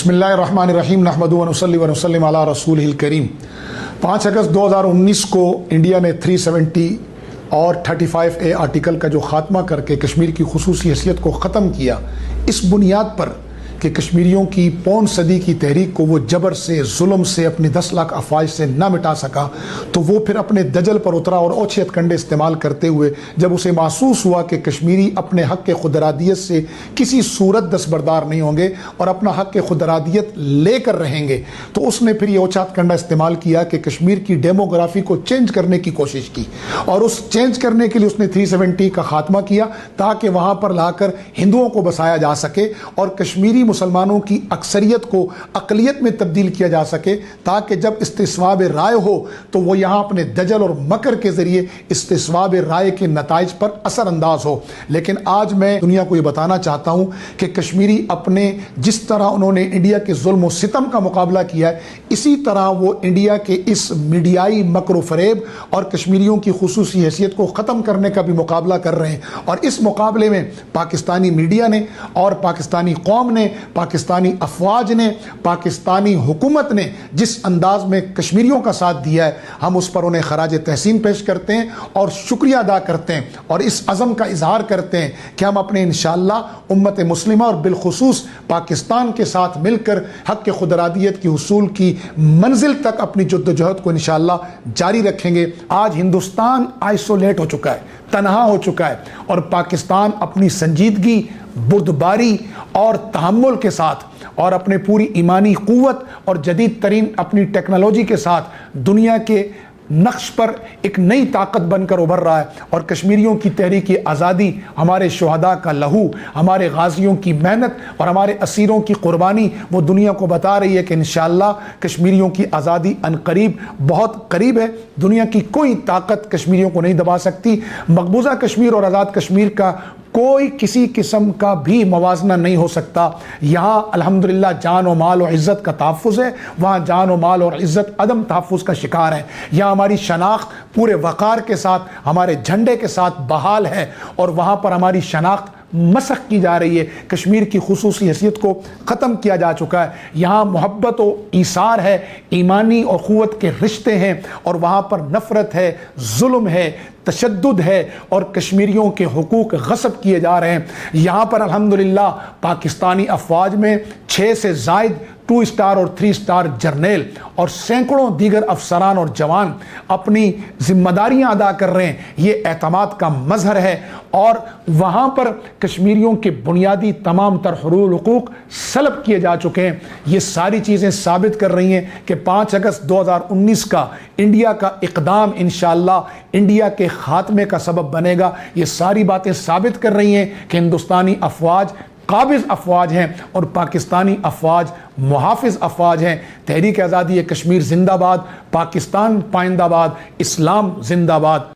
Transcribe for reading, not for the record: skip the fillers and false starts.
بسم اللہ الرحمن الرحیم نحمدہ ونصلی ونسلم علی رسولہ الکریم۔ 5 اگست 2019 کو انڈیا نے 370 اور 35A آرٹیکل کا جو خاتمہ کر کے کشمیر کی خصوصی حیثیت کو ختم کیا، اس بنیاد پر کہ کشمیریوں کی پون صدی کی تحریک کو وہ جبر سے، ظلم سے، اپنی 10 لاکھ افواج سے نہ مٹا سکا، تو وہ پھر اپنے دجل پر اترا اور اوچھے کنڈے استعمال کرتے ہوئے جب اسے محسوس ہوا کہ کشمیری اپنے حق کے خود ارادیت سے کسی صورت دستبردار نہیں ہوں گے اور اپنا حق کے خود ارادیت لے کر رہیں گے، تو اس نے پھر یہ اوچھا کنڈا استعمال کیا کہ کشمیر کی ڈیموگرافی کو چینج کرنے کی کوشش کی، اور اس چینج کرنے کے لیے اس نے 370 کا خاتمہ کیا تاکہ وہاں پر لا کر ہندوؤں کو بسایا جا سکے اور کشمیری مسلمانوں کی اکثریت کو اقلیت میں تبدیل کیا جا سکے، تاکہ جب استصواب رائے ہو تو وہ یہاں اپنے دجل اور مکر کے ذریعے استصواب رائے کے نتائج پر اثر انداز ہو۔ لیکن آج میں دنیا کو یہ بتانا چاہتا ہوں کہ کشمیری اپنے جس طرح انہوں نے انڈیا کے ظلم و ستم کا مقابلہ کیا ہے، اسی طرح وہ انڈیا کے اس میڈیائی مکر و فریب اور کشمیریوں کی خصوصی حیثیت کو ختم کرنے کا بھی مقابلہ کر رہے ہیں۔ اور اس مقابلے میں پاکستانی میڈیا نے اور پاکستانی قوم نے، پاکستانی افواج نے، پاکستانی حکومت نے جس انداز میں کشمیریوں کا ساتھ دیا ہے، ہم اس پر انہیں خراج تحسین پیش کرتے ہیں اور شکریہ ادا کرتے ہیں، اور اس عزم کا اظہار کرتے ہیں کہ ہم اپنے انشاءاللہ امت مسلمہ اور بالخصوص پاکستان کے ساتھ مل کر حق کے خود ارادیت کی حصول کی منزل تک اپنی جدوجہد کو انشاءاللہ جاری رکھیں گے۔ آج ہندوستان آئسولیٹ ہو چکا ہے، تنہا ہو چکا ہے، اور پاکستان اپنی سنجیدگی، بردباری اور تحمل کے ساتھ اور اپنے پوری ایمانی قوت اور جدید ترین اپنی ٹیکنالوجی کے ساتھ دنیا کے نقش پر ایک نئی طاقت بن کر ابھر رہا ہے، اور کشمیریوں کی تحریک آزادی، ہمارے شہداء کا لہو، ہمارے غازیوں کی محنت اور ہمارے اسیروں کی قربانی وہ دنیا کو بتا رہی ہے کہ انشاءاللہ کشمیریوں کی آزادی عنقریب بہت قریب ہے۔ دنیا کی کوئی طاقت کشمیریوں کو نہیں دبا سکتی۔ مقبوضہ کشمیر اور آزاد کشمیر کا کوئی کسی قسم کا بھی موازنہ نہیں ہو سکتا۔ یہاں الحمدللہ جان و مال و عزت کا تحفظ ہے، وہاں جان و مال اور عزت عدم تحفظ کا شکار ہے۔ یہاں ہماری شناخت پورے وقار کے ساتھ ہمارے جھنڈے کے ساتھ بحال ہے، اور وہاں پر ہماری شناخت مسخ کی جا رہی ہے۔ کشمیر کی خصوصی حیثیت کو ختم کیا جا چکا ہے۔ یہاں محبت و ایثار ہے، ایمانی اور قوت کے رشتے ہیں، اور وہاں پر نفرت ہے، ظلم ہے، تشدد ہے، اور کشمیریوں کے حقوق غصب کیے جا رہے ہیں۔ یہاں پر الحمدللہ پاکستانی افواج میں 6 سے زائد 2 اسٹار اور 3 اسٹار جرنیل اور سینکڑوں دیگر افسران اور جوان اپنی ذمہ داریاں ادا کر رہے ہیں۔ یہ اعتماد کا مظہر ہے، اور وہاں پر کشمیریوں کے بنیادی تمام تر حقوق سلب کیے جا چکے ہیں۔ یہ ساری چیزیں ثابت کر رہی ہیں کہ 5 اگست 2019 کا انڈیا کا اقدام انشاءاللہ انڈیا کے خاتمے کا سبب بنے گا۔ یہ ساری باتیں ثابت کر رہی ہیں کہ ہندوستانی افواج قابض افواج ہیں اور پاکستانی افواج محافظ افواج ہیں۔ تحریک آزادی کشمیر زندہ باد، پاکستان پائندہ باد، اسلام زندہ باد۔